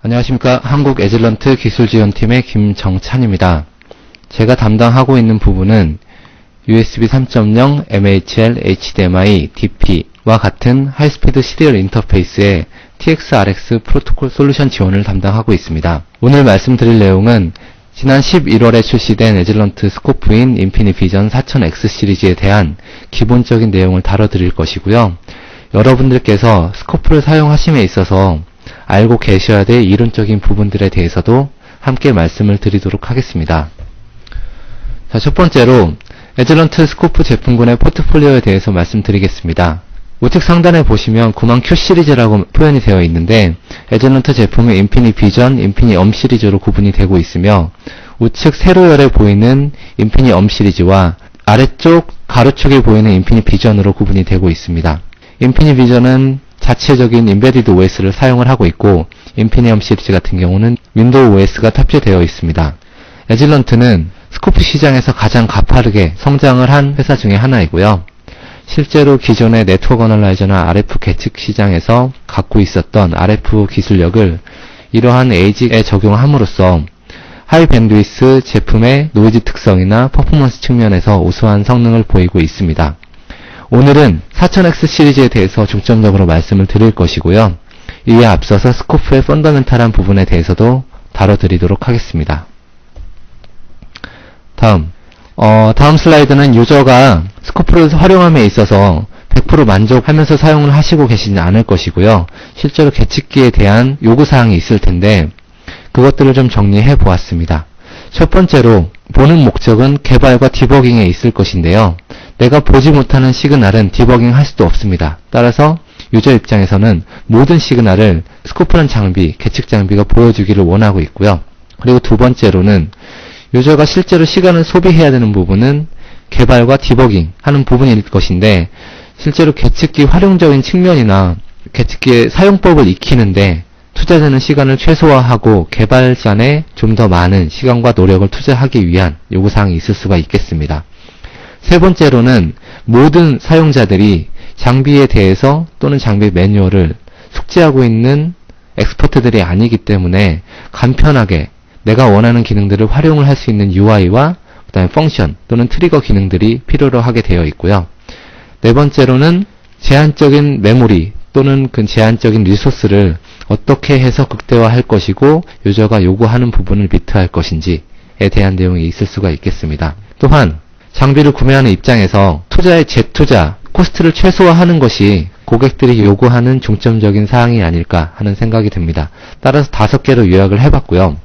안녕하십니까. 한국 에즐런트 기술지원팀의 김정찬입니다. 제가 담당하고 있는 부분은 USB 3.0, MHL, HDMI, DP와 같은 하이스피드 시리얼 인터페이스의 TX-RX 프로토콜 솔루션 지원을 담당하고 있습니다. 오늘 말씀드릴 내용은 지난 11월에 출시된 에즐런트 스코프인 인피니비전 4000X 시리즈에 대한 기본적인 내용을 다뤄드릴 것이고요. 여러분들께서 스코프를 사용하심에 있어서 알고 계셔야 될 이론적인 부분들에 대해서도 함께 말씀을 드리도록 하겠습니다. 자, 첫 번째로 에즐런트 스코프 제품군의 포트폴리오에 대해서 말씀드리겠습니다. 우측 상단에 보시면 90000Q 시리즈라고 표현이 되어 있는데 에즐런트 제품은 인피니비전, 인피니엄 시리즈로 구분이 되고 있으며 우측 세로열에 보이는 인피니엄 시리즈와 아래쪽 가로축에 보이는 인피니비전으로 구분이 되고 있습니다. 인피니비전은 자체적인 인베디드 OS를 사용을 하고 있고 인피니엄 시리즈 같은 경우는 윈도우 OS가 탑재되어 있습니다. 에즐런트는 스코프 시장에서 가장 가파르게 성장을 한 회사 중에 하나이고요. 실제로 기존의 네트워크 어널라이저나 RF 계측 시장에서 갖고 있었던 RF 기술력을 이러한 에이직에 적용함으로써 하이 밴드위스 제품의 노이즈 특성이나 퍼포먼스 측면에서 우수한 성능을 보이고 있습니다. 오늘은 4000X 시리즈에 대해서 중점적으로 말씀을 드릴 것이고요. 이에 앞서서 스코프의 펀더멘탈한 부분에 대해서도 다뤄드리도록 하겠습니다. 다음 슬라이드는 유저가 스코프를 활용함에 있어서 100% 만족하면서 사용을 하시고 계시지 않을 것이고요. 실제로 계측기에 대한 요구사항이 있을 텐데 그것들을 좀 정리해 보았습니다. 첫 번째로 보는 목적은 개발과 디버깅에 있을 것인데요. 내가 보지 못하는 시그널은 디버깅 할 수도 없습니다. 따라서 유저 입장에서는 모든 시그널을 스코프란 장비, 계측 장비가 보여주기를 원하고 있고요. 그리고 두 번째로는 유저가 실제로 시간을 소비해야 되는 부분은 개발과 디버깅 하는 부분일 것인데 실제로 계측기 활용적인 측면이나 계측기의 사용법을 익히는데 투자되는 시간을 최소화하고 개발 시간에 좀 더 많은 시간과 노력을 투자하기 위한 요구사항이 있을 수가 있겠습니다. 세 번째로는 모든 사용자들이 장비에 대해서 또는 장비 매뉴얼을 숙지하고 있는 엑스퍼트들이 아니기 때문에 간편하게 내가 원하는 기능들을 활용을 할 수 있는 UI와 그 다음에 펑션 또는 트리거 기능들이 필요로 하게 되어 있고요. 네 번째로는 제한적인 메모리 또는 그 제한적인 리소스를 어떻게 해서 극대화할 것이고 유저가 요구하는 부분을 비트할 것인지에 대한 내용이 있을 수가 있겠습니다. 또한 장비를 구매하는 입장에서 투자의 재투자, 코스트를 최소화하는 것이 고객들이 요구하는 중점적인 사항이 아닐까 하는 생각이 듭니다. 따라서 5개로 요약을 해봤고요.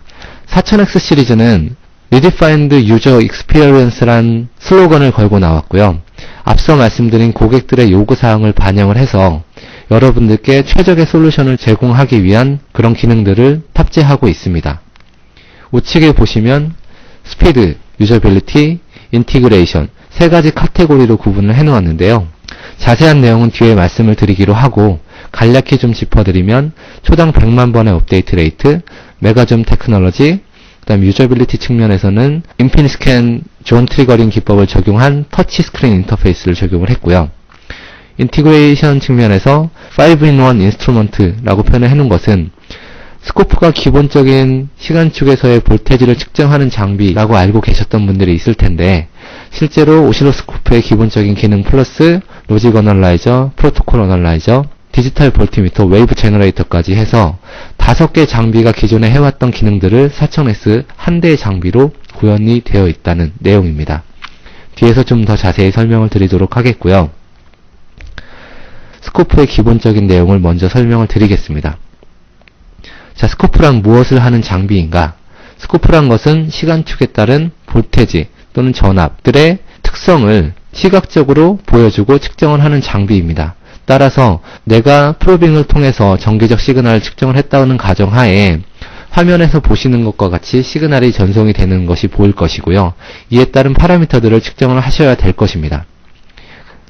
4000X 시리즈는 Redefined User Experience란 슬로건을 걸고 나왔고요. 앞서 말씀드린 고객들의 요구사항을 반영을 해서 여러분들께 최적의 솔루션을 제공하기 위한 그런 기능들을 탑재하고 있습니다. 우측에 보시면 스피드, 유저빌리티, 인티그레이션 세 가지 카테고리로 구분을 해놓았는데요. 자세한 내용은 뒤에 말씀을 드리기로 하고 간략히 좀 짚어드리면 초당 100만 번의 업데이트 레이트, 메가줌 테크놀로지, 그 다음 유저빌리티 측면에서는 인피니스캔 존 트리거링 기법을 적용한 터치 스크린 인터페이스를 적용을 했고요. 인티그레이션 측면에서 5-in-1 인스트루먼트라고 표현을 해놓은 것은 스코프가 기본적인 시간축에서의 볼테지를 측정하는 장비라고 알고 계셨던 분들이 있을 텐데 실제로 오실로스코프의 기본적인 기능 플러스 로직 어널라이저, 프로토콜 어널라이저, 디지털 볼트미터, 웨이브 제너레이터까지 해서 5개 장비가 기존에 해왔던 기능들을 4000S 한 대의 장비로 구현이 되어 있다는 내용입니다. 뒤에서 좀 더 자세히 설명을 드리도록 하겠고요. 스코프의 기본적인 내용을 먼저 설명을 드리겠습니다. 자, 스코프란 무엇을 하는 장비인가? 스코프란 것은 시간축에 따른 볼테지 또는 전압들의 특성을 시각적으로 보여주고 측정을 하는 장비입니다. 따라서 내가 프로빙을 통해서 정기적 시그널을 측정을 했다는 가정하에 화면에서 보시는 것과 같이 시그널이 전송이 되는 것이 보일 것이고요. 이에 따른 파라미터들을 측정을 하셔야 될 것입니다.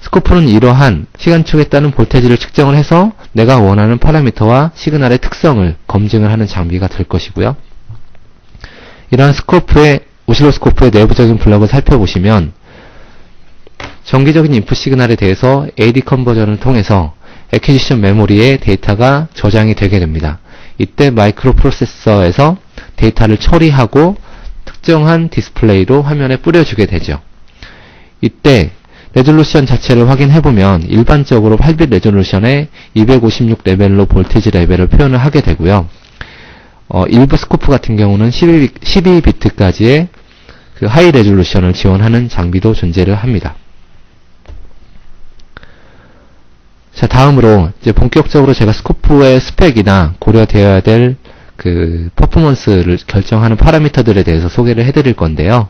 스코프는 이러한 시간축에 따른 볼테지를 측정을 해서 내가 원하는 파라미터와 시그널의 특성을 검증을 하는 장비가 될 것이고요. 이러한 오실로스코프의 내부적인 블럭을 살펴보시면 정기적인 인풋 시그널에 대해서 AD 컨버전을 통해서 애퀴지션 메모리에 데이터가 저장이 되게 됩니다. 이때 마이크로 프로세서에서 데이터를 처리하고 특정한 디스플레이로 화면에 뿌려주게 되죠. 이때 레졸루션 자체를 확인해보면 일반적으로 8빛 레졸루션에 256 레벨로 볼테이지 레벨을 표현을 하게 되고요. 일부 스코프 같은 경우는 12비트까지의 그 하이 레졸루션을 지원하는 장비도 존재를 합니다. 자, 다음으로 이제 본격적으로 제가 스코프의 스펙이나 고려되어야 될 그 퍼포먼스를 결정하는 파라미터들에 대해서 소개를 해드릴 건데요.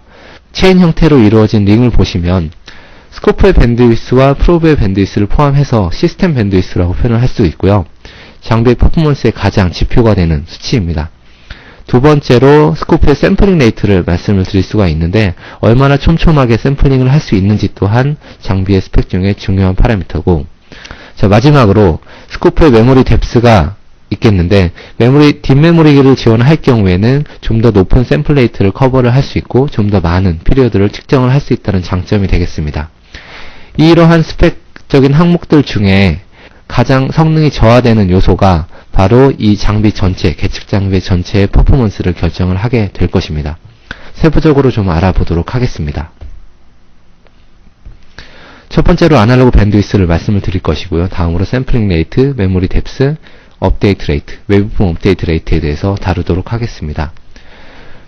체인 형태로 이루어진 링을 보시면 스코프의 밴드위스와 프로브의 밴드위스를 포함해서 시스템 밴드위스라고 표현을 할 수 있고요. 장비의 퍼포먼스의 가장 지표가 되는 수치입니다. 두 번째로 스코프의 샘플링 레이트를 말씀을 드릴 수가 있는데 얼마나 촘촘하게 샘플링을 할 수 있는지 또한 장비의 스펙 중에 중요한 파라미터고, 자, 마지막으로 스코프의 메모리 뎁스가 있겠는데 뒷메모리를 지원할 경우에는 좀 더 높은 샘플 레이트를 커버를 할 수 있고 좀 더 많은 피리어드를 측정을 할 수 있다는 장점이 되겠습니다. 이러한 스펙적인 항목들 중에 가장 성능이 저하되는 요소가 바로 이 장비 전체, 계측 장비 전체의 퍼포먼스를 결정을 하게 될 것입니다. 세부적으로 좀 알아보도록 하겠습니다. 첫 번째로 아날로그 밴드위스를 말씀을 드릴 것이고요. 다음으로 샘플링 레이트, 메모리 뎁스, 업데이트 레이트, 외 부품 업데이트 레이트에 대해서 다루도록 하겠습니다.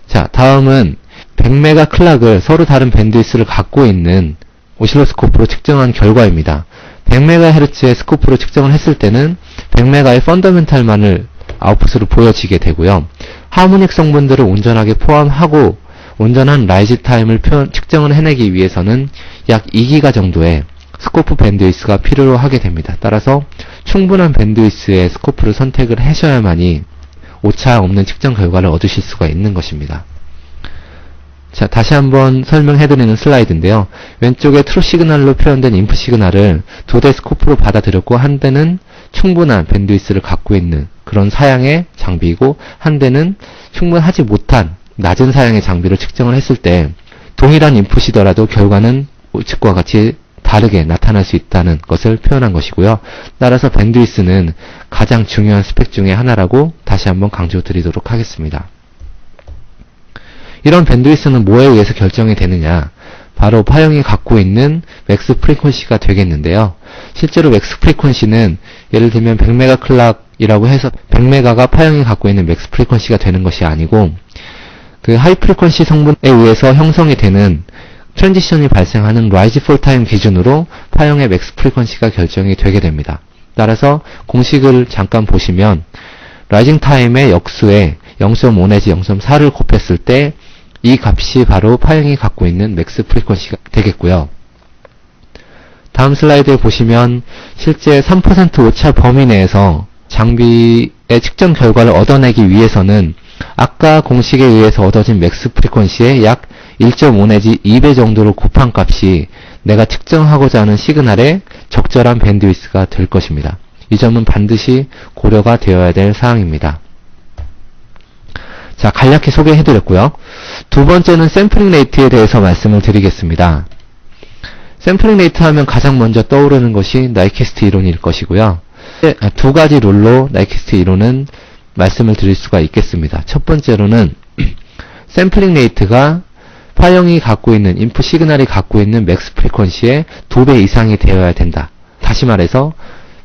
자, 다음은 100메가 클락을 서로 다른 밴드위스를 갖고 있는 오실로스코프로 측정한 결과입니다. 100MHz의 스코프로 측정을 했을 때는 100메가의 펀더멘탈만을 아웃풋으로 보여지게 되고요. 하모닉 성분들을 온전하게 포함하고 온전한 라이즈 타임을 측정을 해내기 위해서는 약 2기가 정도의 스코프 밴드위스가 필요로 하게 됩니다. 따라서 충분한 밴드위스의 스코프를 선택을 하셔야만이 오차 없는 측정 결과를 얻으실 수가 있는 것입니다. 자, 다시 한번 설명해드리는 슬라이드인데요. 왼쪽에 트루 시그널로 표현된 인풋 시그널을 두 대 스코프로 받아들였고 한 대는 충분한 밴드위스를 갖고 있는 그런 사양의 장비이고 한 대는 충분하지 못한 낮은 사양의 장비를 측정을 했을 때 동일한 인풋이더라도 결과는 우측과 같이 다르게 나타날 수 있다는 것을 표현한 것이고요. 따라서 밴드위스는 가장 중요한 스펙 중에 하나라고 다시 한번 강조드리도록 하겠습니다. 이런 밴드위스는 뭐에 의해서 결정이 되느냐? 바로 파형이 갖고 있는 맥스 프리퀀시가 되겠는데요. 실제로 맥스 프리퀀시는 예를 들면 100메가 클락이라고 해서 100메가가 파형이 갖고 있는 맥스 프리퀀시가 되는 것이 아니고 그 하이 프리퀀시 성분에 의해서 형성이 되는 트랜지션이 발생하는 라이즈 폴 타임 기준으로 파형의 맥스 프리퀀시가 결정이 되게 됩니다. 따라서 공식을 잠깐 보시면 라이징 타임의 역수에 0.5 내지 0.4를 곱했을 때 이 값이 바로 파형이 갖고 있는 맥스 프리퀀시가 되겠고요. 다음 슬라이드에 보시면 실제 3% 오차 범위 내에서 장비의 측정 결과를 얻어내기 위해서는 아까 공식에 의해서 얻어진 맥스 프리퀀시의 약 1.5 내지 2배 정도로 곱한 값이 내가 측정하고자 하는 시그널의 적절한 밴드위스가 될 것입니다. 이 점은 반드시 고려가 되어야 될 사항입니다. 자, 간략히 소개해드렸고요. 두 번째는 샘플링 레이트에 대해서 말씀을 드리겠습니다. 샘플링 레이트 하면 가장 먼저 떠오르는 것이 나이키스트 이론일 것이고요. 두 가지 룰로 나이키스트 이론은 말씀을 드릴 수가 있겠습니다. 첫 번째로는 샘플링 레이트가 파형이 갖고 있는 인풋 시그널이 갖고 있는 맥스 프리퀀시의 2배 이상이 되어야 된다. 다시 말해서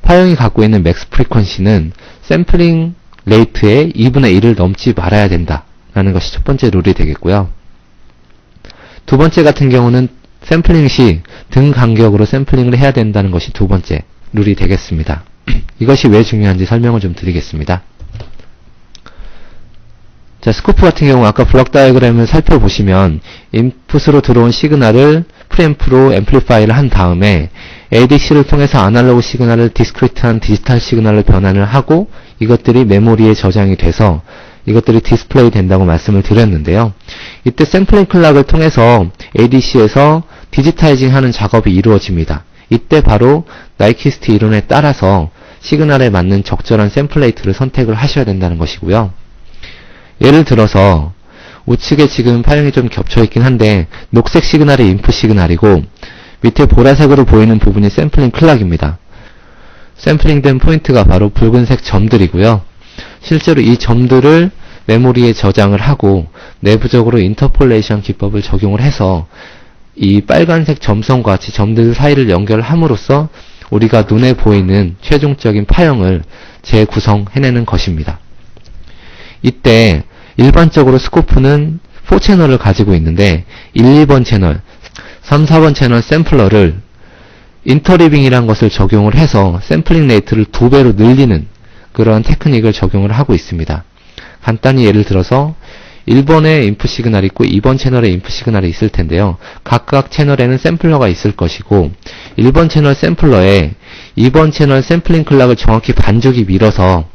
파형이 갖고 있는 맥스 프리퀀시는 샘플링 레이트의 2분의 1을 넘지 말아야 된다 라는 것이 첫 번째 룰이 되겠고요. 두 번째 같은 경우는 샘플링 시 등 간격으로 샘플링을 해야 된다는 것이 두 번째 룰이 되겠습니다. 이것이 왜 중요한지 설명을 좀 드리겠습니다. 자, 스코프 같은 경우 아까 블록 다이어그램을 살펴보시면 인풋으로 들어온 시그널을 프리앰프로 앰플리파이를 한 다음에 ADC를 통해서 아날로그 시그널을 디스크리트한 디지털 시그널로 변환을 하고 이것들이 메모리에 저장이 돼서 이것들이 디스플레이 된다고 말씀을 드렸는데요. 이때 샘플링 클락을 통해서 ADC에서 디지타이징 하는 작업이 이루어집니다. 이때 바로 나이키스트 이론에 따라서 시그널에 맞는 적절한 샘플 레이트를 선택을 하셔야 된다는 것이고요. 예를 들어서 우측에 지금 파형이 좀 겹쳐있긴 한데 녹색 시그널이 인풋 시그널이고 밑에 보라색으로 보이는 부분이 샘플링 클락입니다. 샘플링된 포인트가 바로 붉은색 점들이고요. 실제로 이 점들을 메모리에 저장을 하고 내부적으로 인터폴레이션 기법을 적용을 해서 이 빨간색 점선과 같이 점들 사이를 연결함으로써 우리가 눈에 보이는 최종적인 파형을 재구성해내는 것입니다. 이때 일반적으로 스코프는 4채널을 가지고 있는데 1, 2번 채널, 3, 4번 채널 샘플러를 인터리빙이라는 것을 적용을 해서 샘플링 레이트를 2배로 늘리는 그런 테크닉을 적용을 하고 있습니다. 간단히 예를 들어서 1번에 인풋 시그널이 있고 2번 채널에 인풋 시그널이 있을 텐데요. 각각 채널에는 샘플러가 있을 것이고 1번 채널 샘플러에 2번 채널 샘플링 클락을 정확히 반죽이 밀어서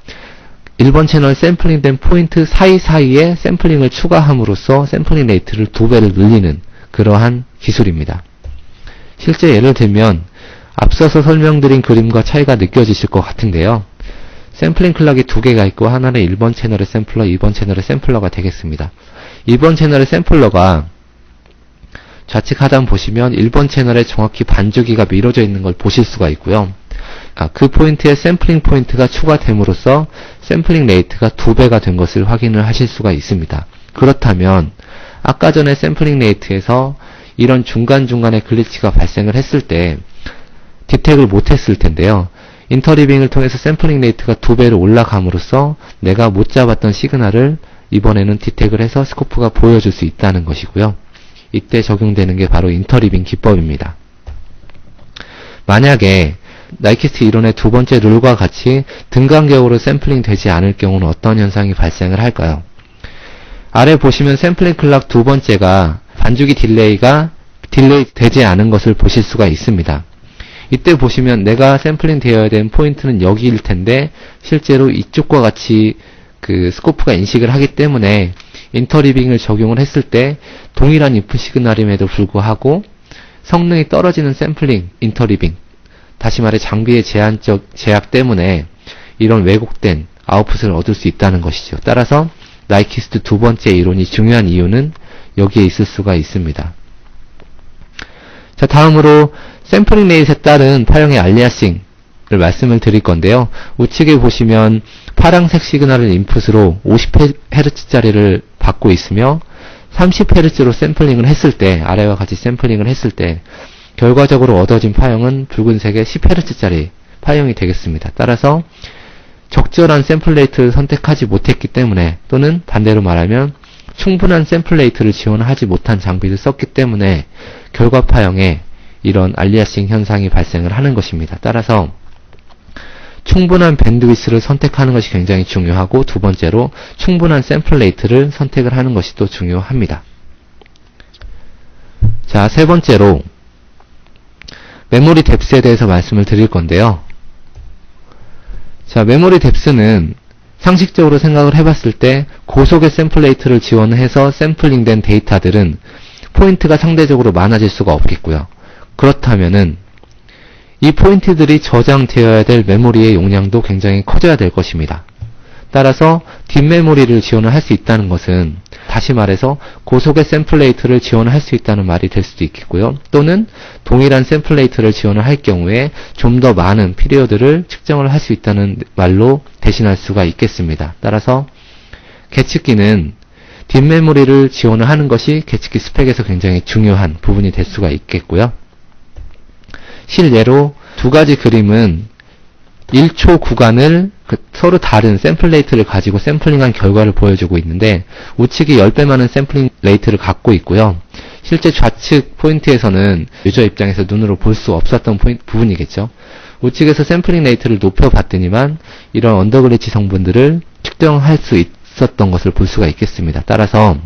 1번 채널 샘플링된 포인트 사이사이에 샘플링을 추가함으로써 샘플링 레이트를 2배를 늘리는 그러한 기술입니다. 실제 예를 들면 앞서서 설명드린 그림과 차이가 느껴지실 것 같은데요. 샘플링 클락이 2개가 있고 하나는 1번 채널의 샘플러, 2번 채널의 샘플러가 되겠습니다. 2번 채널의 샘플러가 좌측 하단 보시면 1번 채널에 정확히 반주기가 밀어져 있는 걸 보실 수가 있고요. 그 포인트에 샘플링 포인트가 추가됨으로써 샘플링 레이트가 2배가 된 것을 확인을 하실 수가 있습니다. 그렇다면 아까 전에 샘플링 레이트에서 이런 중간중간에 글리치가 발생을 했을 때 디텍을 못했을 텐데요. 인터리빙을 통해서 샘플링 레이트가 2배로 올라감으로써 내가 못 잡았던 시그널을 이번에는 디텍을 해서 스코프가 보여줄 수 있다는 것이고요. 이때 적용되는 게 바로 인터리빙 기법입니다. 만약에 나이키스트 이론의 두 번째 룰과 같이 등간격으로 샘플링 되지 않을 경우는 어떤 현상이 발생을 할까요? 아래 보시면 샘플링 클락 두 번째가 반주기 딜레이 되지 않은 것을 보실 수가 있습니다. 이때 보시면 내가 샘플링 되어야 되는 포인트는 여기일 텐데 실제로 이쪽과 같이 그 스코프가 인식을 하기 때문에 인터리빙을 적용을 했을 때 동일한 인풋 시그널임에도 불구하고 성능이 떨어지는 샘플링, 인터리빙, 다시 말해 장비의 제약 때문에 이런 왜곡된 아웃풋을 얻을 수 있다는 것이죠. 따라서 나이키스트 두 번째 이론이 중요한 이유는 여기에 있을 수가 있습니다. 자, 다음으로 샘플링 레이트에 따른 파형의 알리아싱을 말씀을 드릴 건데요. 우측에 보시면 파란색 시그널을 인풋으로 50Hz짜리를 받고 있으며 30Hz로 샘플링을 했을 때, 아래와 같이 샘플링을 했을 때 결과적으로 얻어진 파형은 붉은색의 10Hz짜리 파형이 되겠습니다. 따라서 적절한 샘플 레이트를 선택하지 못했기 때문에, 또는 반대로 말하면 충분한 샘플 레이트를 지원하지 못한 장비를 썼기 때문에 결과 파형에 이런 알리아싱 현상이 발생을 하는 것입니다. 따라서 충분한 밴드위스를 선택하는 것이 굉장히 중요하고, 두 번째로 충분한 샘플 레이트를 선택을 하는 것이 또 중요합니다. 자, 세 번째로 메모리 뎁스에 대해서 말씀을 드릴 건데요. 자, 메모리 뎁스는 상식적으로 생각을 해봤을 때 고속의 샘플 레이트를 지원해서 샘플링된 데이터들은 포인트가 상대적으로 많아질 수가 없겠고요. 그렇다면은 이 포인트들이 저장되어야 될 메모리의 용량도 굉장히 커져야 될 것입니다. 따라서 뒷메모리를 지원을 할 수 있다는 것은, 다시 말해서 고속의 샘플 레이트를 지원을 할 수 있다는 말이 될 수도 있겠고요. 또는 동일한 샘플 레이트를 지원을 할 경우에 좀 더 많은 피리어드를 측정을 할 수 있다는 말로 대신할 수가 있겠습니다. 따라서 계측기는 뒷메모리를 지원을 하는 것이 계측기 스펙에서 굉장히 중요한 부분이 될 수가 있겠고요. 실예로 두 가지 그림은 1초 구간을 서로 다른 샘플 레이트를 가지고 샘플링한 결과를 보여주고 있는데, 우측이 10배 많은 샘플링 레이트를 갖고 있고요. 실제 좌측 포인트에서는 유저 입장에서 눈으로 볼 수 없었던 부분이겠죠. 우측에서 샘플링 레이트를 높여봤더니만 이런 언더글리치 성분들을 측정할 수 있었던 것을 볼 수가 있겠습니다. 따라서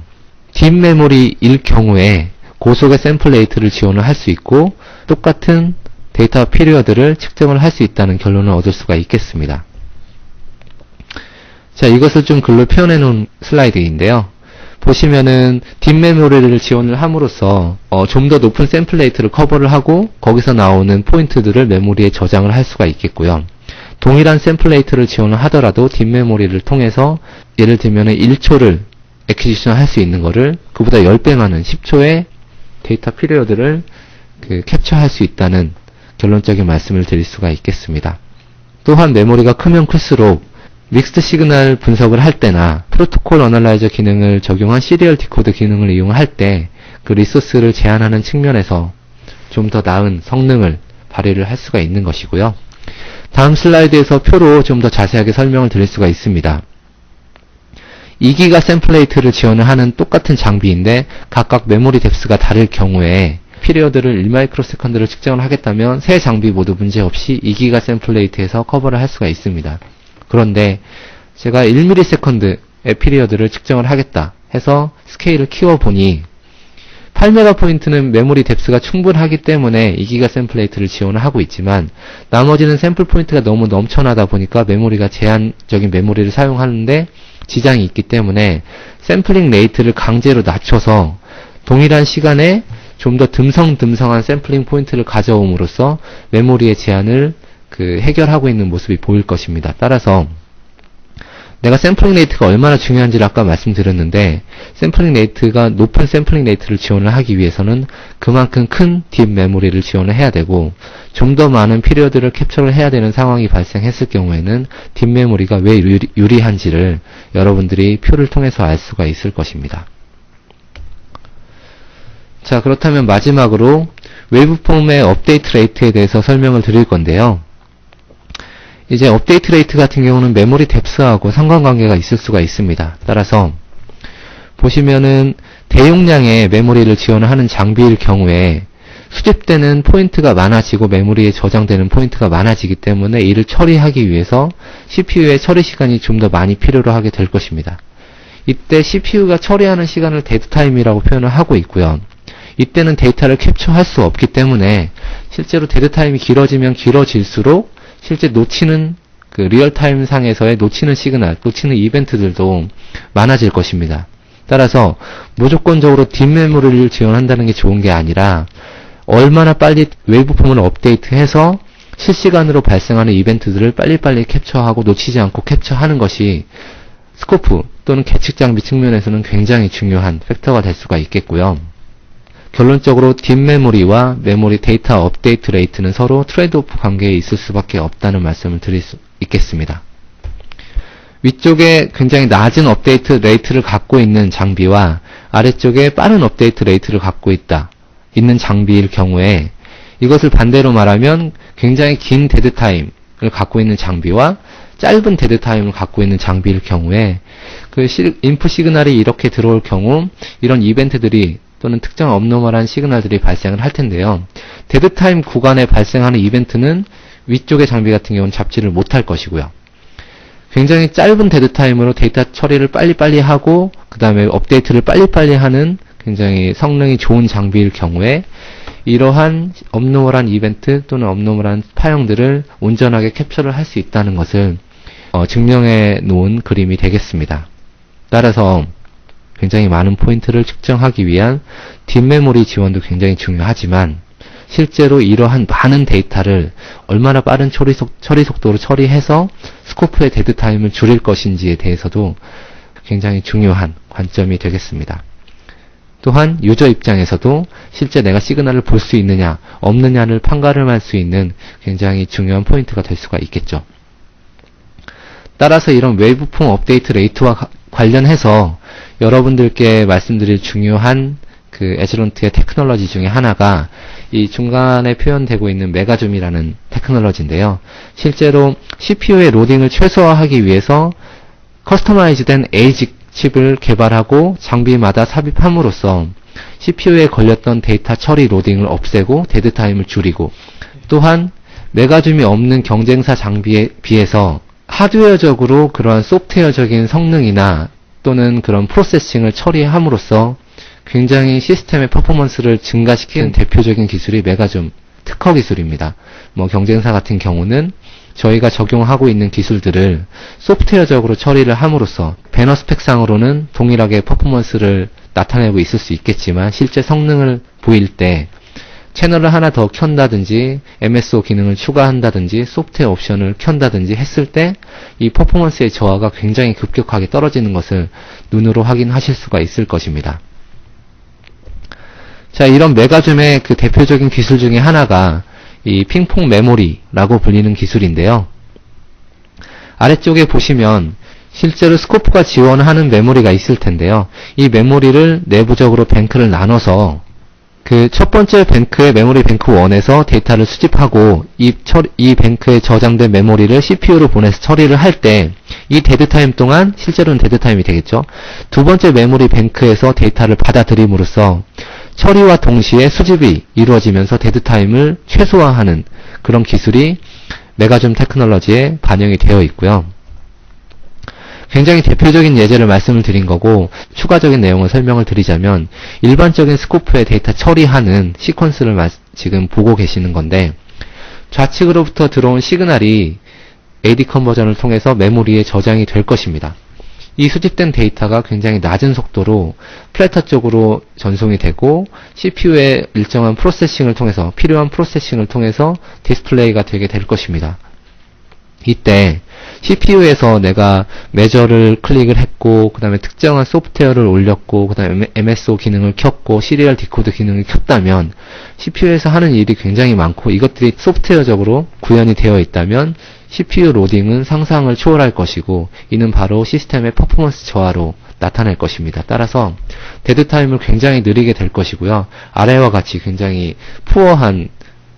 뒷메모리일 경우에 고속의 샘플 레이트를 지원을 할 수 있고 똑같은 데이터 피리어드를 측정을 할 수 있다는 결론을 얻을 수가 있겠습니다. 자, 이것을 좀 글로 표현해 놓은 슬라이드인데요. 보시면은 뒷메모리를 지원을 함으로써 좀 더 높은 샘플 레이트를 커버를 하고 거기서 나오는 포인트들을 메모리에 저장을 할 수가 있겠고요. 동일한 샘플 레이트를 지원을 하더라도 뒷메모리를 통해서 예를 들면은 1초를 액퀴지션 할 수 있는 거를 그보다 10배 많은 10초의 데이터 피리어드를 캡처할 수 있다는 결론적인 말씀을 드릴 수가 있겠습니다. 또한 메모리가 크면 클수록 믹스드 시그널 분석을 할 때나 프로토콜 어널라이저 기능을 적용한 시리얼 디코더 기능을 이용할 때 그 리소스를 제한하는 측면에서 좀 더 나은 성능을 발휘를 할 수가 있는 것이고요. 다음 슬라이드에서 표로 좀 더 자세하게 설명을 드릴 수가 있습니다. 2기가 샘플레이트를 지원을 하는 똑같은 장비인데 각각 메모리 뎁스가 다를 경우에 피리어드를 1마이크로세컨드를 측정을 하겠다면 세 장비 모두 문제없이 2기가 샘플레이트에서 커버를 할 수가 있습니다. 그런데 제가 1ms의 피리어드를 측정을 하겠다 해서 스케일을 키워보니 8메가포인트는 메모리 뎁스가 충분하기 때문에 2기가 샘플레이트를 지원을 하고 있지만 나머지는 샘플 포인트가 너무 넘쳐나다 보니까 메모리가 제한적인 메모리를 사용하는데 지장이 있기 때문에 샘플링 레이트를 강제로 낮춰서 동일한 시간에 좀 더 듬성듬성한 샘플링 포인트를 가져옴으로써 메모리의 제한을 해결하고 있는 모습이 보일 것입니다. 따라서 내가 샘플링 레이트가 얼마나 중요한지를 아까 말씀드렸는데 샘플링 레이트가 높은 샘플링 레이트를 지원을 하기 위해서는 그만큼 큰 딥 메모리를 지원을 해야 되고 좀 더 많은 피리어드를 캡처를 해야 되는 상황이 발생했을 경우에는 딥 메모리가 왜 유리한지를 여러분들이 표를 통해서 알 수가 있을 것입니다. 자, 그렇다면 마지막으로 웨이브폼의 업데이트 레이트에 대해서 설명을 드릴 건데요. 이제 업데이트 레이트 같은 경우는 메모리 뎁스하고 상관관계가 있을 수가 있습니다. 따라서 보시면은 대용량의 메모리를 지원을 하는 장비일 경우에 수집되는 포인트가 많아지고 메모리에 저장되는 포인트가 많아지기 때문에 이를 처리하기 위해서 CPU의 처리 시간이 좀 더 많이 필요로 하게 될 것입니다. 이때 CPU가 처리하는 시간을 데드타임이라고 표현을 하고 있고요. 이때는 데이터를 캡처할 수 없기 때문에 실제로 데드타임이 길어지면 길어질수록 실제 놓치는 리얼타임 상에서의 놓치는 시그널, 놓치는 이벤트들도 많아질 것입니다. 따라서 무조건적으로 딥메모리를 지원한다는 게 좋은 게 아니라 얼마나 빨리 웨이브폼을 업데이트해서 실시간으로 발생하는 이벤트들을 빨리빨리 캡처하고 놓치지 않고 캡처하는 것이 스코프 또는 계측 장비 측면에서는 굉장히 중요한 팩터가 될 수가 있겠고요. 결론적으로 딥메모리와 메모리 데이터 업데이트 레이트는 서로 트레이드오프 관계에 있을 수밖에 없다는 말씀을 드릴 수 있겠습니다. 위쪽에 굉장히 낮은 업데이트 레이트를 갖고 있는 장비와 아래쪽에 빠른 업데이트 레이트를 갖고 있는 장비일 경우에 이것을 반대로 말하면 굉장히 긴 데드타임을 갖고 있는 장비와 짧은 데드타임을 갖고 있는 장비일 경우에 인풋 시그널이 이렇게 들어올 경우 이런 이벤트들이 또는 특정 업노멀한 시그널들이 발생을 할 텐데요. 데드타임 구간에 발생하는 이벤트는 위쪽의 장비 같은 경우는 잡지를 못할 것이고요. 굉장히 짧은 데드타임으로 데이터 처리를 빨리빨리 하고 그 다음에 업데이트를 빨리빨리 하는 굉장히 성능이 좋은 장비일 경우에 이러한 업노멀한 이벤트 또는 업노멀한 파형들을 온전하게 캡처를 할 수 있다는 것을 증명해 놓은 그림이 되겠습니다. 따라서 굉장히 많은 포인트를 측정하기 위한 딥메모리 지원도 굉장히 중요하지만 실제로 이러한 많은 데이터를 얼마나 빠른 처리 속도로 처리해서 스코프의 데드타임을 줄일 것인지에 대해서도 굉장히 중요한 관점이 되겠습니다. 또한 유저 입장에서도 실제 내가 시그널을 볼 수 있느냐 없느냐를 판가름할 수 있는 굉장히 중요한 포인트가 될 수가 있겠죠. 따라서 이런 웨이브폼 업데이트 레이트와 관련해서 여러분들께 말씀드릴 중요한 에즈론트의 테크놀로지 중에 하나가 이 중간에 표현되고 있는 메가줌이라는 테크놀로지인데요. 실제로 CPU의 로딩을 최소화하기 위해서 커스터마이즈된 에이지 칩을 개발하고 장비마다 삽입함으로써 CPU에 걸렸던 데이터 처리 로딩을 없애고 데드타임을 줄이고 또한 메가줌이 없는 경쟁사 장비에 비해서 하드웨어적으로 그러한 소프트웨어적인 성능이나 또는 그런 프로세싱을 처리함으로써 굉장히 시스템의 퍼포먼스를 증가시키는 대표적인 기술이 메가줌 특허 기술입니다. 경쟁사 같은 경우는 저희가 적용하고 있는 기술들을 소프트웨어적으로 처리를 함으로써 배너 스펙상으로는 동일하게 퍼포먼스를 나타내고 있을 수 있겠지만 실제 성능을 보일 때 채널을 하나 더 켠다든지 MSO 기능을 추가한다든지 소프트웨어 옵션을 켠다든지 했을 때 이 퍼포먼스의 저하가 굉장히 급격하게 떨어지는 것을 눈으로 확인하실 수가 있을 것입니다. 자, 이런 메가줌의 대표적인 기술 중에 하나가 이 핑퐁 메모리라고 불리는 기술인데요. 아래쪽에 보시면 실제로 스코프가 지원하는 메모리가 있을 텐데요. 이 메모리를 내부적으로 뱅크를 나눠서 그 첫 번째 뱅크의 메모리 뱅크 1에서 데이터를 수집하고 이 뱅크에 저장된 메모리를 CPU로 보내서 처리를 할 때 이 데드타임 동안 실제로는 데드타임이 되겠죠. 두 번째 메모리 뱅크에서 데이터를 받아들임으로써 처리와 동시에 수집이 이루어지면서 데드타임을 최소화하는 그런 기술이 메가줌 테크놀로지에 반영이 되어 있고요. 굉장히 대표적인 예제를 말씀을 드린 거고 추가적인 내용을 설명을 드리자면 일반적인 스코프의 데이터 처리하는 시퀀스를 지금 보고 계시는 건데 좌측으로부터 들어온 시그널이 AD 컨버전을 통해서 메모리에 저장이 될 것입니다. 이 수집된 데이터가 굉장히 낮은 속도로 플래터 쪽으로 전송이 되고 CPU의 일정한 프로세싱을 통해서 필요한 프로세싱을 통해서 디스플레이가 되게 될 것입니다. 이때 CPU에서 내가 매저를 클릭을 했고 그 다음에 특정한 소프트웨어를 올렸고 그 다음에 MSO 기능을 켰고 시리얼 디코드 기능을 켰다면 CPU에서 하는 일이 굉장히 많고 이것들이 소프트웨어적으로 구현이 되어 있다면 CPU 로딩은 상상을 초월할 것이고 이는 바로 시스템의 퍼포먼스 저하로 나타날 것입니다. 따라서 데드타임을 굉장히 느리게 될 것이고요. 아래와 같이 굉장히 푸어한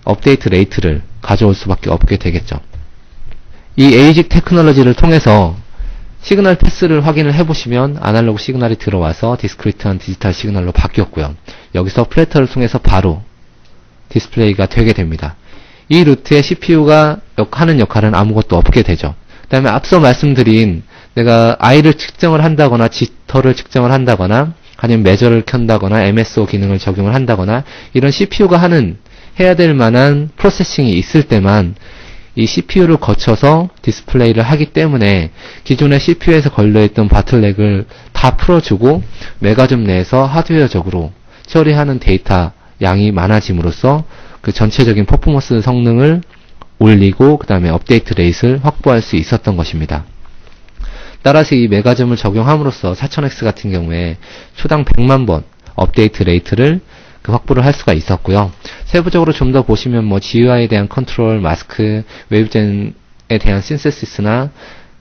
업데이트 레이트를 가져올 수밖에 없게 되겠죠. 이 에이직 테크놀로지를 통해서 시그널 패스를 확인을 해보시면 아날로그 시그널이 들어와서 디스크리트한 디지털 시그널로 바뀌었고요. 여기서 플래터를 통해서 바로 디스플레이가 되게 됩니다. 이 루트에 CPU가 하는 역할은 아무것도 없게 되죠. 그 다음에 앞서 말씀드린 내가 I를 측정을 한다거나 지터를 측정을 한다거나 아니면 매저를 켠다거나 MSO 기능을 적용을 한다거나 이런 CPU가 해야 될 만한 프로세싱이 있을 때만 이 CPU를 거쳐서 디스플레이를 하기 때문에 기존의 CPU에서 걸려있던 바틀렉을 다 풀어주고 메가줌 내에서 하드웨어적으로 처리하는 데이터 양이 많아짐으로써 그 전체적인 퍼포먼스 성능을 올리고 그 다음에 업데이트 레이트를 확보할 수 있었던 것입니다. 따라서 이 메가줌을 적용함으로써 4000X 같은 경우에 초당 100만 번 업데이트 레이트를 확보를 할 수가 있었고요. 세부적으로 좀 더 보시면 GUI에 대한 컨트롤, 마스크, 웨이브젠에 대한 신세시스나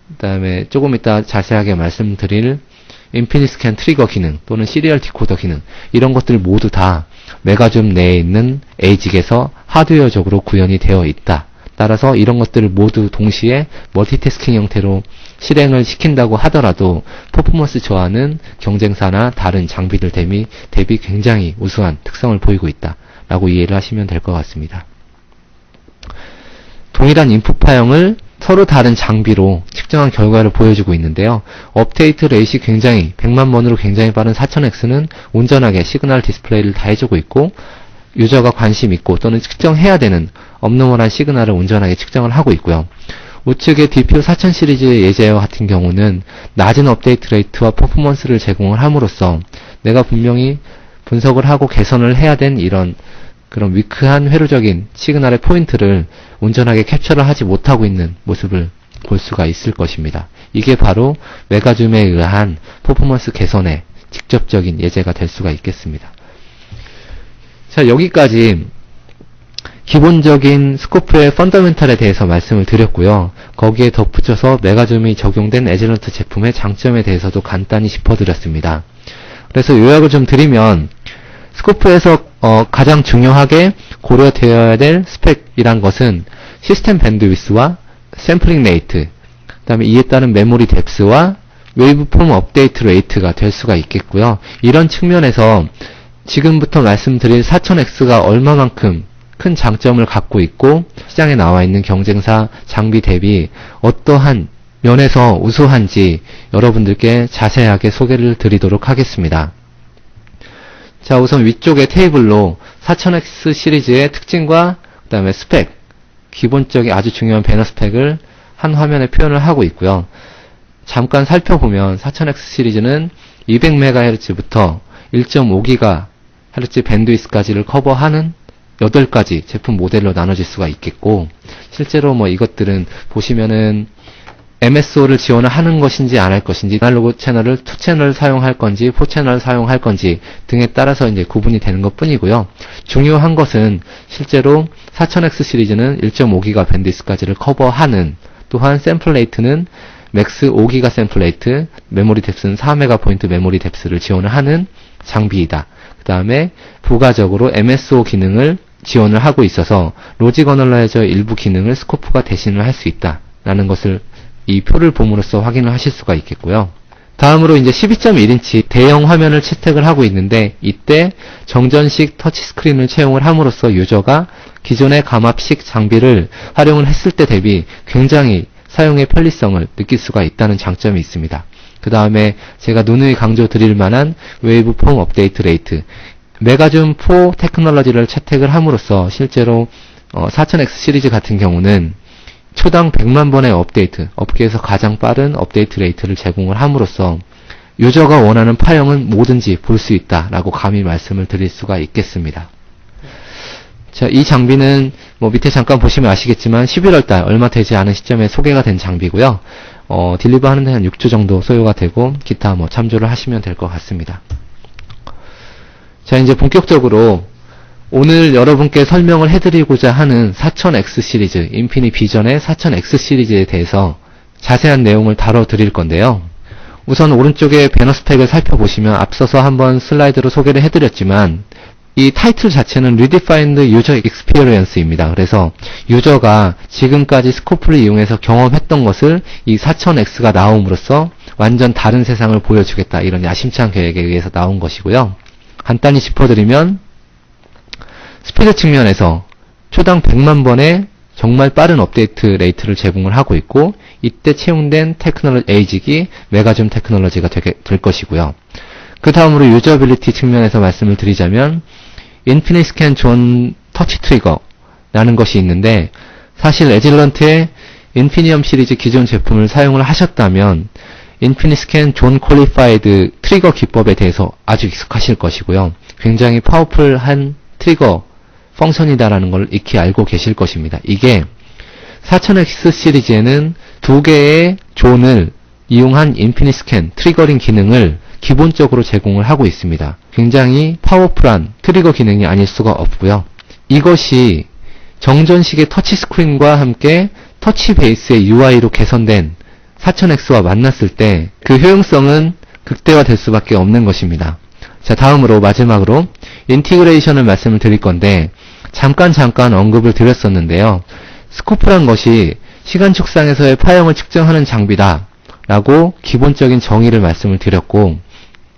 그다음에 조금 이따 자세하게 말씀드릴 인피니트 스캔 트리거 기능 또는 시리얼 디코더 기능 이런 것들 모두 다 메가줌 내에 있는 에이직에서 하드웨어적으로 구현이 되어 있다. 따라서 이런 것들을 모두 동시에 멀티태스킹 형태로 실행을 시킨다고 하더라도 퍼포먼스 저하는 경쟁사나 다른 장비들 대비 굉장히 우수한 특성을 보이고 있다 라고 이해를 하시면 될 것 같습니다. 동일한 인풋 파형을 서로 다른 장비로 측정한 결과를 보여주고 있는데요. 업데이트 레이시 굉장히 100만 번으로 굉장히 빠른 4000X는 온전하게 시그널 디스플레이를 다 해주고 있고 유저가 관심 있고 또는 측정해야 되는 업노멀한 시그널을 온전하게 측정을 하고 있고요. 우측의 DPU 4000 시리즈의 예제와 같은 경우는 낮은 업데이트 레이트와 퍼포먼스를 제공을 함으로써 내가 분명히 분석을 하고 개선을 해야 된 이런 그런 위크한 회로적인 시그널의 포인트를 온전하게 캡처를 하지 못하고 있는 모습을 볼 수가 있을 것입니다. 이게 바로 메가줌에 의한 퍼포먼스 개선의 직접적인 예제가 될 수가 있겠습니다. 자, 여기까지 기본적인 스코프의 펀더멘탈에 대해서 말씀을 드렸고요. 거기에 덧붙여서 메가줌이 적용된 에즈런트 제품의 장점에 대해서도 간단히 짚어드렸습니다. 그래서 요약을 좀 드리면 스코프에서 가장 중요하게 고려되어야 될 스펙이란 것은 시스템 밴드위스와 샘플링 레이트, 그 다음에 이에 따른 메모리 뎁스와 웨이브폼 업데이트 레이트가 될 수가 있겠고요. 이런 측면에서 지금부터 말씀드릴 4000X가 얼마만큼 큰 장점을 갖고 있고 시장에 나와 있는 경쟁사 장비 대비 어떠한 면에서 우수한지 여러분들께 자세하게 소개를 드리도록 하겠습니다. 자, 우선 위쪽의 테이블로 4000X 시리즈의 특징과 그 다음에 스펙, 기본적인 아주 중요한 배너 스펙을 한 화면에 표현을 하고 있고요. 잠깐 살펴보면 4000X 시리즈는 200MHz부터 1.5GHz 밴드위스까지를 커버하는 8가지 제품 모델로 나눠질 수가 있겠고, 실제로 이것들은 보시면은 MSO를 지원을 하는 것인지 안 할 것인지, 아날로그 채널을 2채널 사용할 건지 4채널 사용할 건지 등에 따라서 이제 구분이 되는 것 뿐이고요. 중요한 것은 실제로 4000X 시리즈는 1.5GHz 밴드위스까지를 커버하는 또한 샘플 레이트는 맥스 5기가 샘플 레이트, 메모리 뎁스는 4메가포인트 메모리 뎁스를 지원을 하는 장비이다. 그 다음에 부가적으로 MSO 기능을 지원을 하고 있어서 로직 어널라이저 일부 기능을 스코프가 대신을 할 수 있다 라는 것을 이 표를 봄으로써 확인을 하실 수가 있겠고요. 다음으로 이제 12.1인치 대형 화면을 채택을 하고 있는데, 이때 정전식 터치스크린을 채용을 함으로써 유저가 기존의 감압식 장비를 활용을 했을 때 대비 굉장히 사용의 편리성을 느낄 수가 있다는 장점이 있습니다. 그 다음에 제가 누누이 강조 드릴 만한 웨이브폼 업데이트 레이트, 메가줌 4 테크놀로지를 채택을 함으로써 실제로 4000X 시리즈 같은 경우는 초당 100만 번의 업데이트, 업계에서 가장 빠른 업데이트 레이트를 제공을 함으로써 유저가 원하는 파형은 뭐든지 볼 수 있다라고 감히 말씀을 드릴 수가 있겠습니다. 자, 이 장비는 밑에 잠깐 보시면 아시겠지만 11월달 얼마 되지 않은 시점에 소개가 된 장비고요. 딜리버 하는 데 한 6주 정도 소요가 되고 기타 참조를 하시면 될 것 같습니다. 자, 이제 본격적으로 오늘 여러분께 설명을 해드리고자 하는 4000X 시리즈, 인피니 비전의 4000X 시리즈에 대해서 자세한 내용을 다뤄드릴 건데요. 우선 오른쪽에 배너 스펙을 살펴보시면 앞서서 한번 슬라이드로 소개를 해드렸지만 이 타이틀 자체는 Redefined User Experience입니다. 그래서 유저가 지금까지 스코프를 이용해서 경험했던 것을 이 4000X가 나옴으로써 완전 다른 세상을 보여주겠다, 이런 야심찬 계획에 의해서 나온 것이고요. 간단히 짚어드리면 스피드 측면에서 초당 100만 번의 정말 빠른 업데이트 레이트를 제공을 하고 있고, 이때 채용된 에이직이 메가줌 테크놀로지가 될 것이고요. 그 다음으로 유저빌리티 측면에서 말씀을 드리자면 인피니트 스캔 존 터치 트리거라는 것이 있는데, 사실 에질런트의 인피니엄 시리즈 기존 제품을 사용을 하셨다면 인피니트 스캔 존 퀄리파이드 트리거 기법에 대해서 아주 익숙하실 것이고요. 굉장히 파워풀한 트리거 펑션이다라는 걸 익히 알고 계실 것입니다. 이게 4000X 시리즈에는 두 개의 존을 이용한 인피니트 스캔 트리거링 기능을 기본적으로 제공을 하고 있습니다. 굉장히 파워풀한 트리거 기능이 아닐 수가 없고요. 이것이 정전식의 터치 스크린과 함께 터치 베이스의 UI로 개선된 4000X와 만났을 때 그 효용성은 극대화될 수밖에 없는 것입니다. 자, 다음으로 마지막으로 인티그레이션을 말씀을 드릴 건데, 잠깐 언급을 드렸었는데요. 스코프란 것이 시간 축상에서의 파형을 측정하는 장비다 라고 기본적인 정의를 말씀을 드렸고,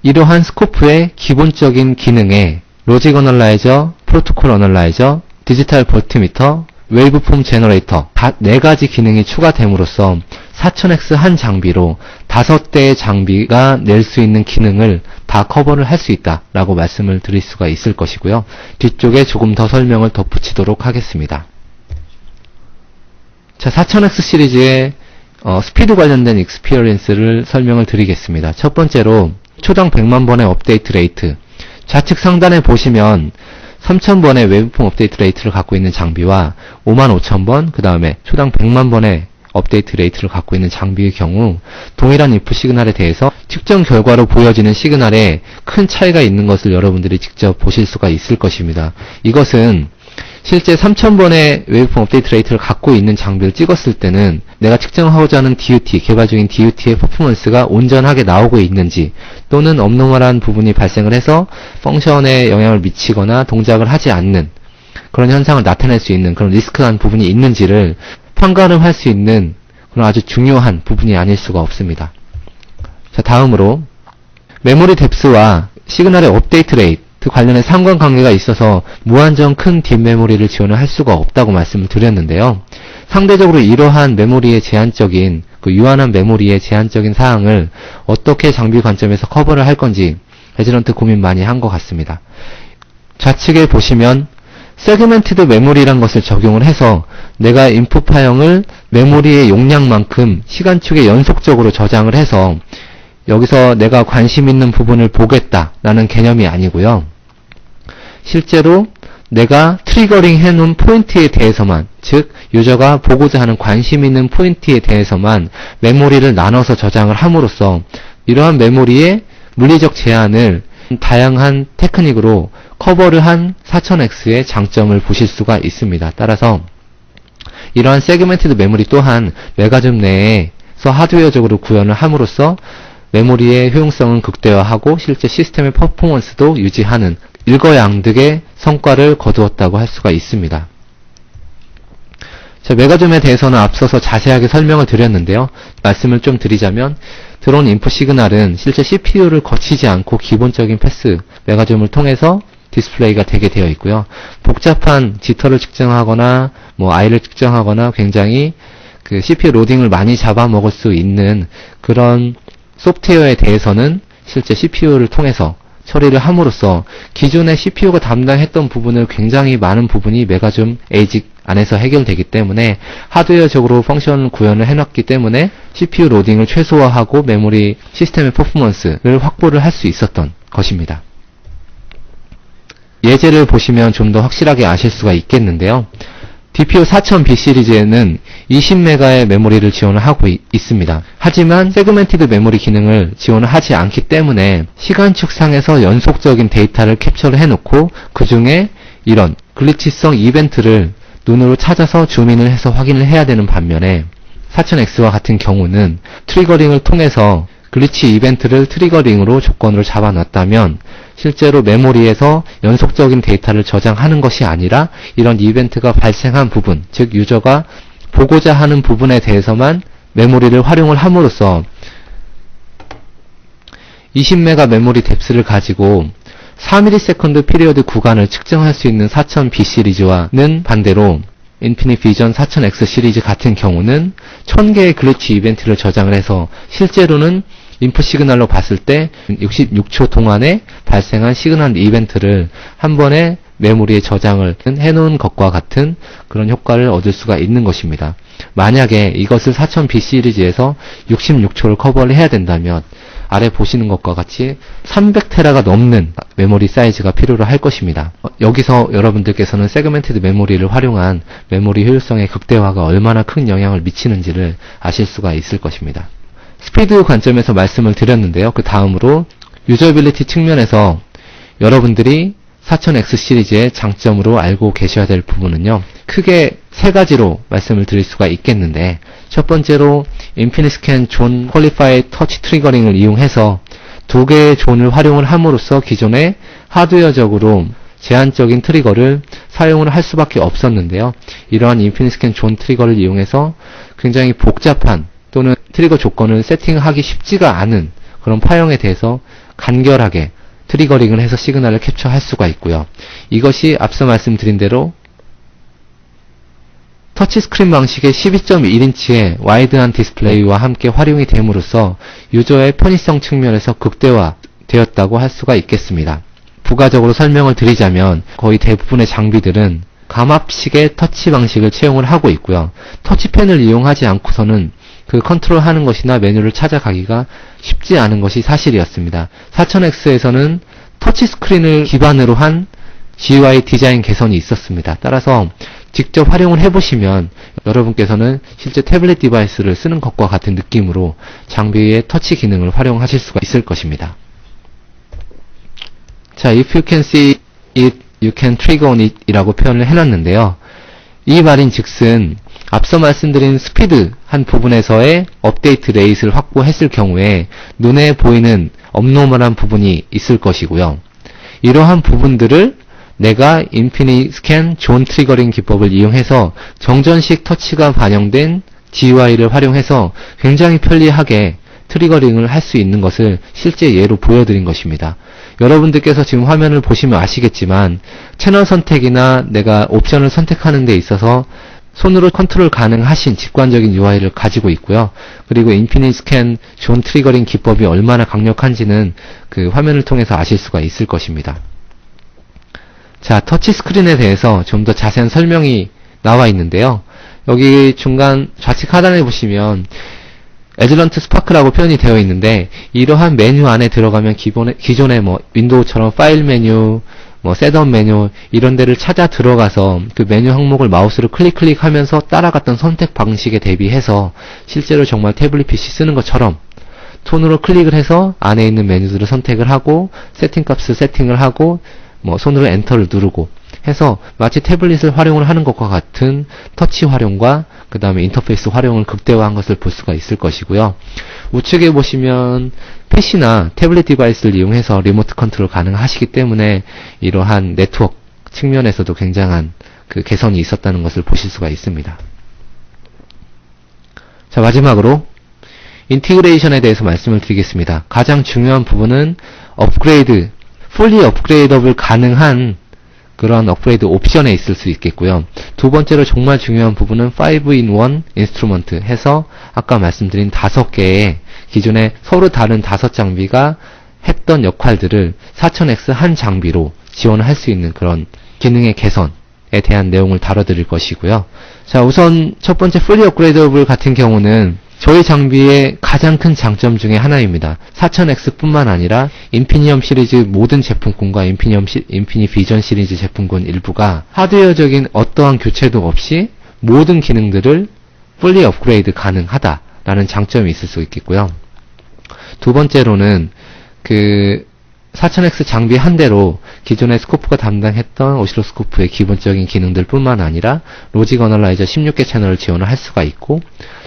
이러한 스코프의 기본적인 기능에 로직 어널라이저, 프로토콜 어널라이저, 디지털 볼트미터, 웨이브폼 제너레이터 다 4가지 기능이 추가됨으로써 4000X 한 장비로 5대의 장비가 낼 수 있는 기능을 다 커버를 할 수 있다라고 말씀을 드릴 수가 있을 것이고요. 뒤쪽에 조금 더 설명을 덧붙이도록 하겠습니다. 자, 4000X 시리즈의 스피드 관련된 익스피리언스를 설명을 드리겠습니다. 첫 번째로 초당 100만 번의 업데이트 레이트. 좌측 상단에 보시면 3000번의 웨브폼 업데이트 레이트를 갖고 있는 장비와 55000번, 그 다음에 초당 100만 번의 업데이트 레이트를 갖고 있는 장비의 경우 동일한 인풋 시그널에 대해서 측정 결과로 보여지는 시그널에 큰 차이가 있는 것을 여러분들이 직접 보실 수가 있을 것입니다. 이것은 실제 3000번의 웨이브폼 업데이트 레이트를 갖고 있는 장비를 찍었을 때는 내가 측정하고자 하는 DUT, 개발 중인 DUT의 퍼포먼스가 온전하게 나오고 있는지, 또는 업노멀한 부분이 발생을 해서 펑션에 영향을 미치거나 동작을 하지 않는 그런 현상을 나타낼 수 있는 그런 리스크한 부분이 있는지를 판가름할 수 있는 그런 아주 중요한 부분이 아닐 수가 없습니다. 자, 다음으로 메모리 뎁스와 시그널의 업데이트 레이트 관련해 상관관계가 있어서 무한정 큰 딥메모리를 지원을 할 수가 없다고 말씀을 드렸는데요. 상대적으로 이러한 메모리의 제한적인, 유한한 메모리의 제한적인 사항을 어떻게 장비 관점에서 커버를 할 건지 에질런트 고민 많이 한 것 같습니다. 좌측에 보시면 세그멘티드 메모리란 것을 적용을 해서 내가 인풋 파형을 메모리의 용량만큼 시간축에 연속적으로 저장을 해서 여기서 내가 관심 있는 부분을 보겠다라는 개념이 아니고요. 실제로 내가 트리거링 해놓은 포인트에 대해서만, 즉 유저가 보고자 하는 관심 있는 포인트에 대해서만 메모리를 나눠서 저장을 함으로써 이러한 메모리의 물리적 제한을 다양한 테크닉으로 커버를 한 4000X의 장점을 보실 수가 있습니다. 따라서 이러한 세그멘티드 메모리 또한 메가줌 내에서 하드웨어적으로 구현을 함으로써 메모리의 효용성은 극대화하고 실제 시스템의 퍼포먼스도 유지하는 일거양득의 성과를 거두었다고 할 수가 있습니다. 자, 메가줌에 대해서는 앞서서 자세하게 설명을 드렸는데요. 말씀을 좀 드리자면 들어온 인풋 시그널은 실제 CPU를 거치지 않고 기본적인 패스, 메가줌을 통해서 디스플레이가 되게 되어 있고요. 복잡한 지터를 측정하거나 I를 측정하거나 굉장히 그 CPU 로딩을 많이 잡아먹을 수 있는 그런 소프트웨어에 대해서는 실제 CPU를 통해서 처리를 함으로써 기존의 CPU가 담당했던 부분을 굉장히 많은 부분이 메가줌 에이직 안에서 해결되기 때문에 하드웨어적으로 펑션 구현을 해놨기 때문에 CPU 로딩을 최소화하고 메모리 시스템의 퍼포먼스를 확보를 할 수 있었던 것입니다. 예제를 보시면 좀 더 확실하게 아실 수가 있겠는데요. DPU 4000B 시리즈에는 20메가의 메모리를 지원을 하고 있습니다. 하지만 세그멘티드 메모리 기능을 지원을 하지 않기 때문에 시간축상에서 연속적인 데이터를 캡처를 해놓고 그 중에 이런 글리치성 이벤트를 눈으로 찾아서 줌인을 해서 확인을 해야 되는 반면에 4000X와 같은 경우는 트리거링을 통해서 글리치 이벤트를 트리거링으로 조건으로 잡아놨다면 실제로 메모리에서 연속적인 데이터를 저장하는 것이 아니라 이런 이벤트가 발생한 부분, 즉 유저가 보고자 하는 부분에 대해서만 메모리를 활용을 함으로써 20메가 메모리 뎁스를 가지고 4ms 피리어드 구간을 측정할 수 있는 4000B 시리즈와는 반대로 인피니트 비전 4000X 시리즈 같은 경우는 1000개의 글리치 이벤트를 저장을 해서 실제로는 인풋 시그널로 봤을 때 66초 동안에 발생한 시그널 이벤트를 한 번에 메모리에 저장을 해놓은 것과 같은 그런 효과를 얻을 수가 있는 것입니다. 만약에 이것을 4000B 시리즈에서 66초를 커버를 해야 된다면 아래 보시는 것과 같이 300테라가 넘는 메모리 사이즈가 필요로 할 것입니다. 여기서 여러분들께서는 세그멘티드 메모리를 활용한 메모리 효율성의 극대화가 얼마나 큰 영향을 미치는지를 아실 수가 있을 것입니다. 스피드 관점에서 말씀을 드렸는데요. 그 다음으로 유저빌리티 측면에서 여러분들이 4000X 시리즈의 장점으로 알고 계셔야 될 부분은요. 크게 세 가지로 말씀을 드릴 수가 있겠는데 첫 번째로 인피니트 스캔 존 퀄리파이 터치 트리거링을 이용해서 두 개의 존을 활용을 함으로써 기존의 하드웨어적으로 제한적인 트리거를 사용을 할 수밖에 없었는데요. 이러한 인피니트 스캔 존 트리거를 이용해서 굉장히 복잡한 또는 트리거 조건을 세팅하기 쉽지가 않은 그런 파형에 대해서 간결하게 트리거링을 해서 시그널을 캡처할 수가 있고요. 이것이 앞서 말씀드린 대로 터치스크린 방식의 12.1인치의 와이드한 디스플레이와 함께 활용이 됨으로써 유저의 편의성 측면에서 극대화되었다고 할 수가 있겠습니다. 부가적으로 설명을 드리자면 거의 대부분의 장비들은 감압식의 터치 방식을 채용을 하고 있고요. 터치펜을 이용하지 않고서는 그 컨트롤하는 것이나 메뉴를 찾아가기가 쉽지 않은 것이 사실이었습니다. 4000X에서는 터치스크린을 기반으로 한 GUI 디자인 개선이 있었습니다. 따라서 직접 활용을 해보시면 여러분께서는 실제 태블릿 디바이스를 쓰는 것과 같은 느낌으로 장비의 터치 기능을 활용하실 수가 있을 것입니다. 자, if you can see it, you can trigger on it 이라고 표현을 해놨는데요. 이 말인 즉슨 앞서 말씀드린 스피드 한 부분에서의 업데이트 레이트를 확보했을 경우에 눈에 보이는 업노멀한 부분이 있을 것이고요. 이러한 부분들을 내가 인피니트 스캔 존 트리거링 기법을 이용해서 정전식 터치가 반영된 GUI를 활용해서 굉장히 편리하게 트리거링을 할 수 있는 것을 실제 예로 보여드린 것입니다. 여러분들께서 지금 화면을 보시면 아시겠지만 채널 선택이나 내가 옵션을 선택하는 데 있어서 손으로 컨트롤 가능하신 직관적인 UI를 가지고 있고요. 그리고 인피니트 스캔 존 트리거링 기법이 얼마나 강력한지는 그 화면을 통해서 아실 수가 있을 것입니다. 자, 터치스크린에 대해서 좀 더 자세한 설명이 나와 있는데요. 여기 중간 좌측 하단에 보시면 에즐런트 스파크라고 표현이 되어 있는데 이러한 메뉴 안에 들어가면 기존의 윈도우처럼 파일 메뉴, 셋업 메뉴 이런 데를 찾아 들어가서 그 메뉴 항목을 마우스로 클릭하면서 따라갔던 선택 방식에 대비해서 실제로 정말 태블릿 PC 쓰는 것처럼 손으로 클릭을 해서 안에 있는 메뉴들을 선택을 하고 세팅 값을 세팅을 하고 손으로 엔터를 누르고 해서 마치 태블릿을 활용을 하는 것과 같은 터치 활용과 그 다음에 인터페이스 활용을 극대화한 것을 볼 수가 있을 것이고요. 우측에 보시면 PC나 태블릿 디바이스를 이용해서 리모트 컨트롤 가능하시기 때문에 이러한 네트워크 측면에서도 굉장한 그 개선이 있었다는 것을 보실 수가 있습니다. 자, 마지막으로 인티그레이션에 대해서 말씀을 드리겠습니다. 가장 중요한 부분은 업그레이드, fully upgradable 가능한 그러한 업그레이드 옵션에 있을 수 있겠고요. 두 번째로 정말 중요한 부분은 5-in-1 인스트루먼트 해서 아까 말씀드린 5개의 기존에 서로 다른 5장비가 했던 역할들을 4000X 한 장비로 지원할 수 있는 그런 기능의 개선에 대한 내용을 다뤄드릴 것이고요. 자, 우선 첫 번째 fully upgradable 같은 경우는 저희 장비의 가장 큰 장점 중에 하나입니다. 4000X 뿐만 아니라 인피니엄 시리즈 모든 제품군과 인피니비전 시리즈 제품군 일부가 하드웨어적인 어떠한 교체도 없이 모든 기능들을 fully 업그레이드 가능하다라는 장점이 있을 수 있겠고요. 두 번째로는 그 4000X 장비 한 대로 기존의 스코프가 담당했던 오실로스코프의 기본적인 기능들 뿐만 아니라 로직 어널라이저 16개 채널을 지원을 할 수가 있고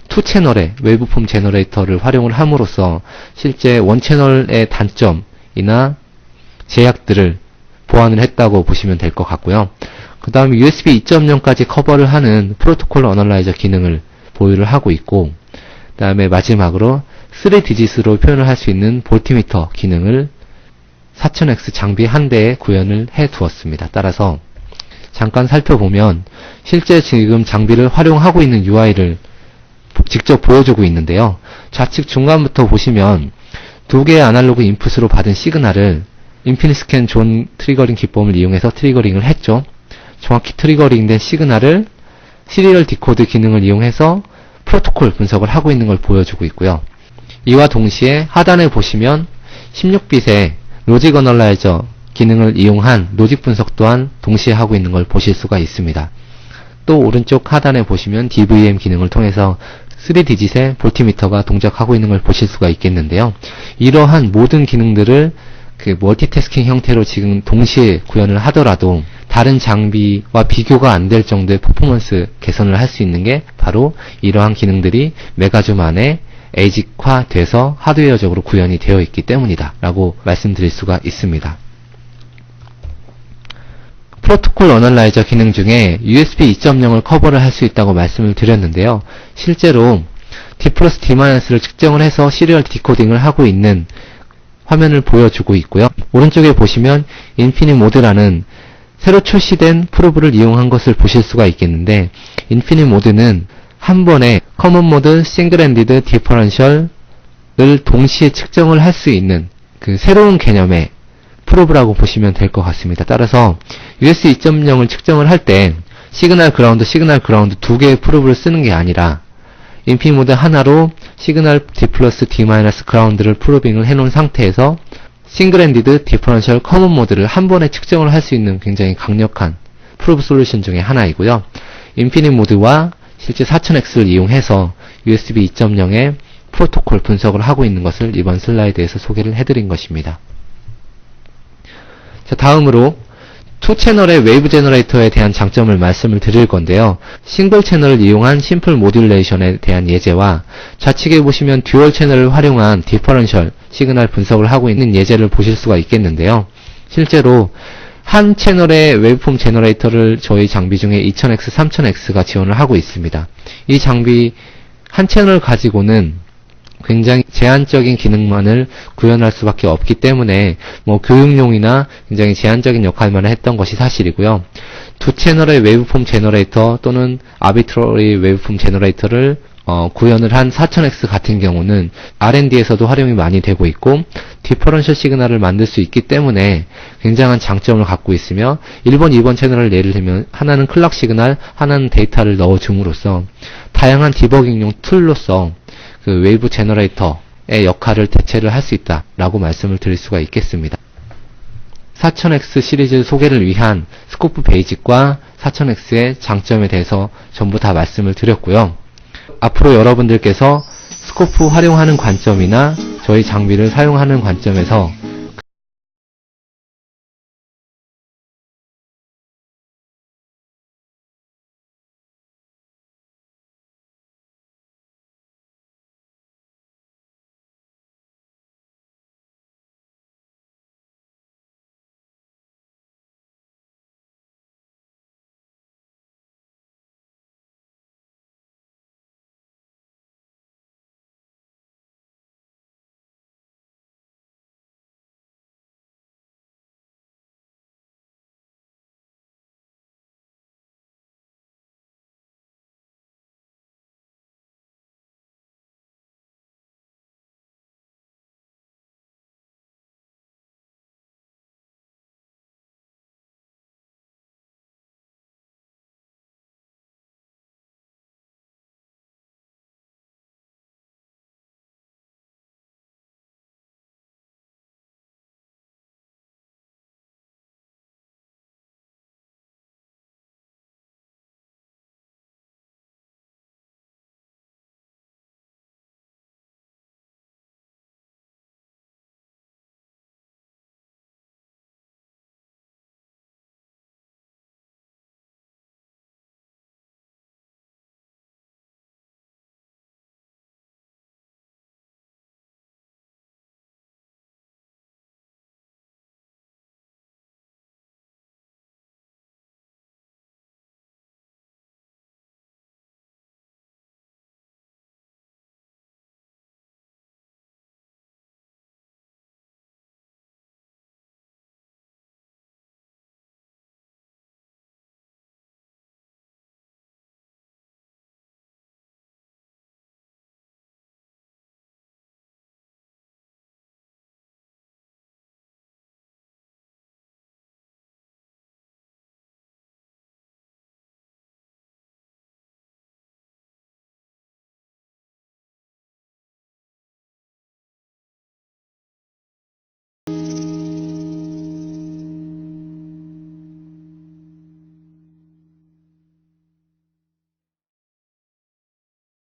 2채널의 웨이브폼 제너레이터를 활용을 함으로써 실제 원채널의 단점이나 제약들을 보완을 했다고 보시면 될 것 같고요. 그 다음에 USB 2.0까지 커버를 하는 프로토콜 어널라이저 기능을 보유를 하고 있고, 그 다음에 마지막으로 3디짓으로 표현을 할 수 있는 볼티미터 기능을 4000X 장비 한 대에 구현을 해 두었습니다. 따라서 잠깐 살펴보면 실제 지금 장비를 활용하고 있는 UI를 직접 보여주고 있는데요. 좌측 중간부터 보시면 두 개의 아날로그 인풋으로 받은 시그널을 인피니스캔 존 트리거링 기법을 이용해서 트리거링을 했죠. 정확히 트리거링된 시그널을 시리얼 디코드 기능을 이용해서 프로토콜 분석을 하고 있는 걸 보여주고 있고요. 이와 동시에 하단에 보시면 16빗의 로직 어널라이저 기능을 이용한 로직 분석 또한 동시에 하고 있는 걸 보실 수가 있습니다. 또 오른쪽 하단에 보시면 DVM 기능을 통해서 3디짓의 볼티미터가 동작하고 있는 걸 보실 수가 있겠는데요. 이러한 모든 기능들을 그 멀티태스킹 형태로 지금 동시에 구현을 하더라도 다른 장비와 비교가 안 될 정도의 퍼포먼스 개선을 할 수 있는 게 바로 이러한 기능들이 메가줌 안에 에이직화돼서 하드웨어적으로 구현이 되어 있기 때문이다 라고 말씀드릴 수가 있습니다. 프로토콜 어널라이저 기능 중에 USB 2.0을 커버를 할 수 있다고 말씀을 드렸는데요. 실제로 D 플러스 D-를 측정을 해서 시리얼 디코딩을 하고 있는 화면을 보여주고 있고요. 오른쪽에 보시면 인피니 모드라는 새로 출시된 프로브를 이용한 것을 보실 수가 있겠는데, 인피니 모드는 한 번에 커먼 모드, 싱글 엔디드, 디퍼런셜을 동시에 측정을 할 수 있는 그 새로운 개념의 프로브라고 보시면 될 것 같습니다. 따라서 USB 2.0을 측정을 할 때 시그널 그라운드 두 개의 프로브를 쓰는 게 아니라 인피니 모드 하나로 시그널 D 플러스 D 마이너스 그라운드를 프로빙을 해놓은 상태에서 싱글 엔디드, 디퍼런셜, 커먼 모드를 한 번에 측정을 할 수 있는 굉장히 강력한 프로브 솔루션 중에 하나이고요. 인피니 모드와 실제 4000X를 이용해서 USB 2.0의 프로토콜 분석을 하고 있는 것을 이번 슬라이드에서 소개를 해드린 것입니다. 자, 다음으로 2채널의 웨이브 제너레이터에 대한 장점을 말씀을 드릴 건데요. 싱글 채널을 이용한 심플 모듈레이션에 대한 예제와 좌측에 보시면 듀얼 채널을 활용한 디퍼런셜 시그널 분석을 하고 있는 예제를 보실 수가 있겠는데요. 실제로 한 채널의 웨이브폼 제너레이터를 저희 장비 중에 2000X, 3000X가 지원을 하고 있습니다. 이 장비 한 채널 가지고는 굉장히 제한적인 기능만을 구현할 수밖에 없기 때문에 교육용이나 굉장히 제한적인 역할만 했던 것이 사실이고요. 두 채널의 웨이브폼 제너레이터 또는 아비트러리 웨이브폼 제너레이터를 구현을 한 4000X 같은 경우는 R&D에서도 활용이 많이 되고 있고 디퍼런셜 시그널을 만들 수 있기 때문에 굉장한 장점을 갖고 있으며 1번, 2번 채널을 예를 들면 하나는 클락 시그널, 하나는 데이터를 넣어줌으로써 다양한 디버깅용 툴로서 그 웨이브 제너레이터의 역할을 대체를 할 수 있다라고 말씀을 드릴 수가 있겠습니다. 4000X 시리즈 소개를 위한 스코프 베이직과 4000X의 장점에 대해서 전부 다 말씀을 드렸고요. 앞으로 여러분들께서 스코프 활용하는 관점이나 저희 장비를 사용하는 관점에서